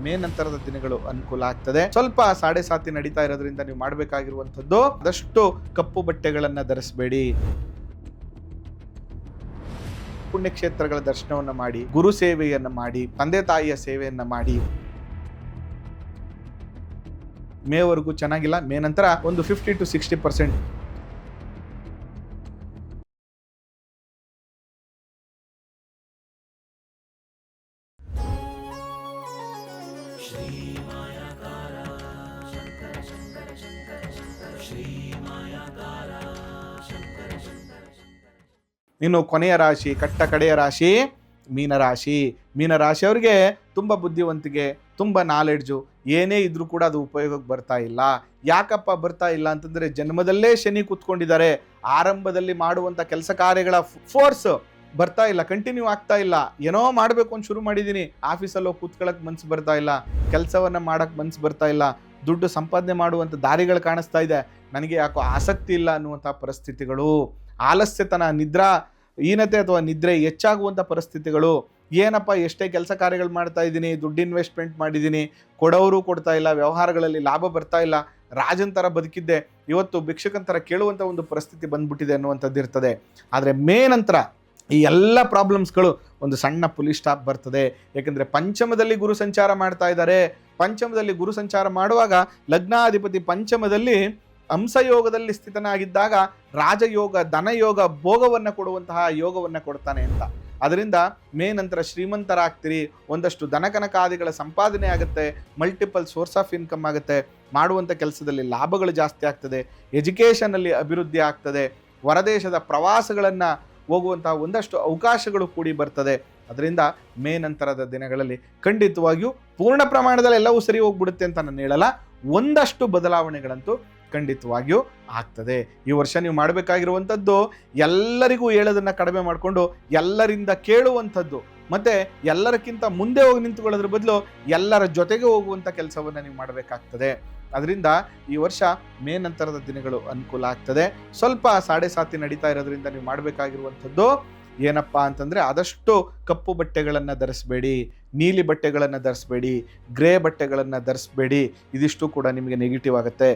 ಮೇ ನಂತರದ ದಿನಗಳು ಅನುಕೂಲ ಆಗ್ತದೆ. ಸ್ವಲ್ಪ 7.5 ನಡೀತಾ ಇರೋದ್ರಿಂದ ನೀವು ಮಾಡಬೇಕಾಗಿರುವಂಥದ್ದು ಆದಷ್ಟು ಕಪ್ಪು ಬಟ್ಟೆಗಳನ್ನ ಧರಿಸಬೇಡಿ. ಪುಣ್ಯಕ್ಷೇತ್ರಗಳ ದರ್ಶನವನ್ನ ಮಾಡಿ, ಗುರು ಸೇವೆಯನ್ನ ಮಾಡಿ, ತಂದೆ ತಾಯಿಯ ಸೇವೆಯನ್ನ ಮಾಡಿ. ಮೇವರೆಗೂ ಚೆನ್ನಾಗಿಲ್ಲ. ಮೇ ನಂತರ ಒಂದು 50 to 60%. ಇನ್ನು ಕೊನೆಯ ರಾಶಿ, ಕಟ್ಟ ಕಡೆಯ ರಾಶಿ ಮೀನರಾಶಿ. ಮೀನರಾಶಿಯವರಿಗೆ ತುಂಬ ಬುದ್ಧಿವಂತಿಕೆ, ತುಂಬ ನಾಲೆಡ್ಜು, ಏನೇ ಇದ್ರೂ ಕೂಡ ಅದು ಉಪಯೋಗಕ್ಕೆ ಬರ್ತಾ ಇಲ್ಲ. ಯಾಕಪ್ಪ ಬರ್ತಾ ಇಲ್ಲ ಅಂತಂದರೆ, ಜನ್ಮದಲ್ಲೇ ಶನಿ ಕೂತ್ಕೊಂಡಿದ್ದಾರೆ. ಆರಂಭದಲ್ಲಿ ಮಾಡುವಂಥ ಕೆಲಸ ಕಾರ್ಯಗಳ ಫೋರ್ಸ್ ಬರ್ತಾ ಇಲ್ಲ, ಕಂಟಿನ್ಯೂ ಆಗ್ತಾ ಇಲ್ಲ. ಏನೋ ಮಾಡಬೇಕು ಅಂತ ಶುರು ಮಾಡಿದ್ದೀನಿ, ಆಫೀಸಲ್ಲಿ ಹೋಗಿ ಕೂತ್ಕೊಳ್ಳೋಕೆ ಮನಸ್ಸು ಬರ್ತಾ ಇಲ್ಲ, ಕೆಲಸವನ್ನು ಮಾಡೋಕ್ಕೆ ಮನಸ್ಸು ಬರ್ತಾ ಇಲ್ಲ, ದುಡ್ಡು ಸಂಪಾದನೆ ಮಾಡುವಂಥ ದಾರಿಗಳು ಕಾಣಿಸ್ತಾ ಇದೆ, ನನಗೆ ಯಾಕೋ ಆಸಕ್ತಿ ಇಲ್ಲ ಅನ್ನುವಂಥ ಪರಿಸ್ಥಿತಿಗಳು, ಆಲಸ್ಯತನ, ನಿದ್ರಾ ಹೀನತೆ ಅಥವಾ ನಿದ್ರೆ ಹೆಚ್ಚಾಗುವಂಥ ಪರಿಸ್ಥಿತಿಗಳು. ಏನಪ್ಪ ಎಷ್ಟೇ ಕೆಲಸ ಕಾರ್ಯಗಳು ಮಾಡ್ತಾ ಇದ್ದೀನಿ, ದುಡ್ಡು ಇನ್ವೆಸ್ಟ್ಮೆಂಟ್ ಮಾಡಿದ್ದೀನಿ, ಕೊಡೋರು ಕೊಡ್ತಾ ಇಲ್ಲ, ವ್ಯವಹಾರಗಳಲ್ಲಿ ಲಾಭ ಬರ್ತಾ ಇಲ್ಲ, ರಾಜನ್ ಥರ ಬದುಕಿದ್ದೆ, ಇವತ್ತು ಭಿಕ್ಷಕಂತರ ಕೇಳುವಂಥ ಒಂದು ಪರಿಸ್ಥಿತಿ ಬಂದ್ಬಿಟ್ಟಿದೆ ಅನ್ನುವಂಥದ್ದು ಇರ್ತದೆ. ಆದರೆ ಮೇ ನಂತರ ಈ ಎಲ್ಲ ಪ್ರಾಬ್ಲಮ್ಸ್ಗಳು ಒಂದು ಸಣ್ಣ ಪುಲಿ ಸ್ಟಾಪ್ ಬರ್ತದೆ. ಯಾಕೆಂದರೆ ಪಂಚಮದಲ್ಲಿ ಗುರು ಸಂಚಾರ ಮಾಡ್ತಾ ಇದ್ದಾರೆ. ಪಂಚಮದಲ್ಲಿ ಗುರು ಸಂಚಾರ ಮಾಡುವಾಗ ಲಗ್ನಾಧಿಪತಿ ಪಂಚಮದಲ್ಲಿ ಹಂಸಯೋಗದಲ್ಲಿ ಸ್ಥಿತನಾಗಿದ್ದಾಗ ರಾಜಯೋಗ, ಧನಯೋಗ, ಭೋಗವನ್ನು ಕೊಡುವಂತಹ ಯೋಗವನ್ನು ಕೊಡ್ತಾನೆ ಅಂತ. ಅದರಿಂದ ಮೇ ನಂತರ ಶ್ರೀಮಂತರಾಗ್ತೀರಿ, ಒಂದಷ್ಟು ಧನಕನಕಾದಿಗಳ ಸಂಪಾದನೆ ಆಗುತ್ತೆ, ಮಲ್ಟಿಪಲ್ ಸೋರ್ಸ್ ಆಫ್ ಇನ್ಕಮ್ ಆಗುತ್ತೆ, ಮಾಡುವಂಥ ಕೆಲಸದಲ್ಲಿ ಲಾಭಗಳು ಜಾಸ್ತಿ ಆಗ್ತದೆ, ಎಜುಕೇಷನಲ್ಲಿ ಅಭಿವೃದ್ಧಿ ಆಗ್ತದೆ, ಹೊರದೇಶದ ಪ್ರವಾಸಗಳನ್ನು ಹೋಗುವಂತಹ ಒಂದಷ್ಟು ಅವಕಾಶಗಳು ಕೂಡಿ ಬರ್ತದೆ. ಅದರಿಂದ ಮೇ ನಂತರದ ದಿನಗಳಲ್ಲಿ ಖಂಡಿತವಾಗಿಯೂ ಪೂರ್ಣ ಪ್ರಮಾಣದಲ್ಲಿ ಎಲ್ಲವೂ ಸರಿ ಹೋಗ್ಬಿಡುತ್ತೆ ಅಂತ ನಾನು ಹೇಳಲ್ಲ, ಒಂದಷ್ಟು ಬದಲಾವಣೆಗಳಂತೂ ಖಂಡಿತವಾಗಿಯೂ ಆಗ್ತದೆ. ಈ ವರ್ಷ ನೀವು ಮಾಡಬೇಕಾಗಿರುವಂಥದ್ದು ಎಲ್ಲರಿಗೂ ಹೇಳೋದನ್ನು ಕಡಿಮೆ ಮಾಡಿಕೊಂಡು ಎಲ್ಲರಿಂದ ಕೇಳುವಂಥದ್ದು, ಮತ್ತು ಎಲ್ಲರಕ್ಕಿಂತ ಮುಂದೆ ಹೋಗಿ ನಿಂತುಕೊಳ್ಳೋದ್ರ ಬದಲು ಎಲ್ಲರ ಜೊತೆಗೆ ಹೋಗುವಂಥ ಕೆಲಸವನ್ನು ನೀವು ಮಾಡಬೇಕಾಗ್ತದೆ. ಅದರಿಂದ ಈ ವರ್ಷ ಮೇ ನಂತರದ ದಿನಗಳು ಅನುಕೂಲ ಆಗ್ತದೆ. ಸ್ವಲ್ಪ 7.5 ನಡೀತಾ ಇರೋದ್ರಿಂದ ನೀವು ಮಾಡಬೇಕಾಗಿರುವಂಥದ್ದು ಏನಪ್ಪ ಅಂತಂದರೆ, ಆದಷ್ಟು ಕಪ್ಪು ಬಟ್ಟೆಗಳನ್ನು ಧರಿಸಬೇಡಿ, ನೀಲಿ ಬಟ್ಟೆಗಳನ್ನು ಧರಿಸಬೇಡಿ, ಗ್ರೇ ಬಟ್ಟೆಗಳನ್ನು ಧರಿಸಬೇಡಿ. ಇದಿಷ್ಟು ಕೂಡ ನಿಮಗೆ ನೆಗೆಟಿವ್ ಆಗುತ್ತೆ.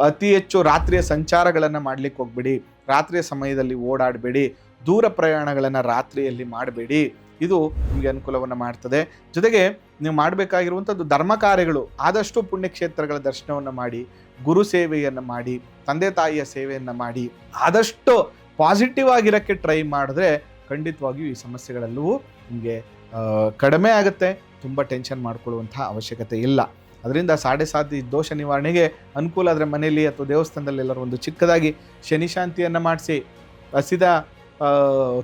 ಅತಿ ಹೆಚ್ಚು ರಾತ್ರಿಯ ಸಂಚಾರಗಳನ್ನು ಮಾಡಲಿಕ್ಕೆ ಹೋಗಬೇಡಿ, ರಾತ್ರಿಯ ಸಮಯದಲ್ಲಿ ಓಡಾಡಬೇಡಿ, ದೂರ ಪ್ರಯಾಣಗಳನ್ನು ರಾತ್ರಿಯಲ್ಲಿ ಮಾಡಬೇಡಿ. ಇದು ನಿಮಗೆ ಅನುಕೂಲವನ್ನು ಮಾಡ್ತದೆ. ಜೊತೆಗೆ ನೀವು ಮಾಡಬೇಕಾಗಿರುವಂಥದ್ದು ಧರ್ಮ ಕಾರ್ಯಗಳು, ಆದಷ್ಟು ಪುಣ್ಯಕ್ಷೇತ್ರಗಳ ದರ್ಶನವನ್ನು ಮಾಡಿ, ಗುರು ಸೇವೆಯನ್ನು ಮಾಡಿ, ತಂದೆ ತಾಯಿಯ ಸೇವೆಯನ್ನು ಮಾಡಿ, ಆದಷ್ಟು ಪಾಸಿಟಿವ್ ಆಗಿರೋಕ್ಕೆ ಟ್ರೈ ಮಾಡಿದ್ರೆ ಖಂಡಿತವಾಗಿಯೂ ಈ ಸಮಸ್ಯೆಗಳೆಲ್ಲವೂ ನಿಮಗೆ ಕಡಿಮೆ ಆಗುತ್ತೆ. ತುಂಬ ಟೆನ್ಷನ್ ಮಾಡ್ಕೊಳ್ಳುವಂಥ ಅವಶ್ಯಕತೆ ಇಲ್ಲ. ಅದರಿಂದ 7.5 ದೋಷ ನಿವಾರಣೆಗೆ ಅನುಕೂಲ ಆದರೆ ಮನೆಯಲ್ಲಿ ಅಥವಾ ದೇವಸ್ಥಾನದಲ್ಲಿ ಎಲ್ಲರೂ ಒಂದು ಚಿಕ್ಕದಾಗಿ ಶನಿ ಶಾಂತಿಯನ್ನು ಮಾಡಿಸಿ, ಹಸಿದ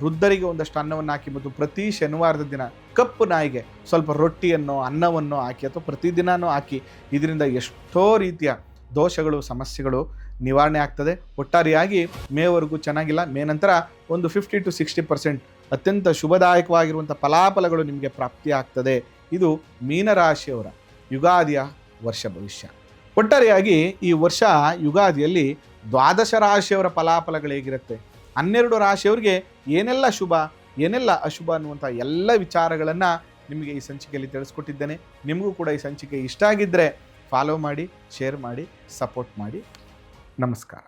ವೃದ್ಧರಿಗೆ ಒಂದಷ್ಟು ಅನ್ನವನ್ನು ಹಾಕಿ, ಮತ್ತು ಪ್ರತಿ ಶನಿವಾರದ ದಿನ ಕಪ್ಪು ನಾಯಿಗೆ ಸ್ವಲ್ಪ ರೊಟ್ಟಿಯನ್ನು, ಅನ್ನವನ್ನು ಹಾಕಿ ಅಥವಾ ಪ್ರತಿದಿನವೂ ಹಾಕಿ, ಇದರಿಂದ ಎಷ್ಟೋ ರೀತಿಯ ದೋಷಗಳು, ಸಮಸ್ಯೆಗಳು ನಿವಾರಣೆ ಆಗ್ತದೆ. ಒಟ್ಟಾರೆಯಾಗಿ ಮೇವರೆಗೂ ಚೆನ್ನಾಗಿಲ್ಲ. ಮೇ ನಂತರ ಒಂದು 50 to 60% ಅತ್ಯಂತ ಶುಭದಾಯಕವಾಗಿರುವಂಥ ಫಲಾಫಲಗಳು ನಿಮಗೆ ಪ್ರಾಪ್ತಿ ಆಗ್ತದೆ. ಇದು ಮೀನರಾಶಿಯವರ ಯುಗಾದಿಯ ವರ್ಷ ಭವಿಷ್ಯ. ಒಟ್ಟಾರೆಯಾಗಿ ಈ ವರ್ಷ ಯುಗಾದಿಯಲ್ಲಿ 12 ರಾಶಿಯವರ ಫಲಾಫಲಗಳು ಹೇಗಿರುತ್ತೆ, 12 ರಾಶಿಯವರಿಗೆ ಏನೆಲ್ಲ ಶುಭ, ಏನೆಲ್ಲ ಅಶುಭ ಅನ್ನುವಂಥ ಎಲ್ಲ ವಿಚಾರಗಳನ್ನು ನಿಮಗೆ ಈ ಸಂಚಿಕೆಯಲ್ಲಿ ತಿಳಿಸ್ಕೊಟ್ಟಿದ್ದೇನೆ. ನಿಮಗೂ ಕೂಡ ಈ ಸಂಚಿಕೆ ಇಷ್ಟ ಆಗಿದ್ದರೆ ಫಾಲೋ ಮಾಡಿ, ಶೇರ್ ಮಾಡಿ, ಸಪೋರ್ಟ್ ಮಾಡಿ. ನಮಸ್ಕಾರ.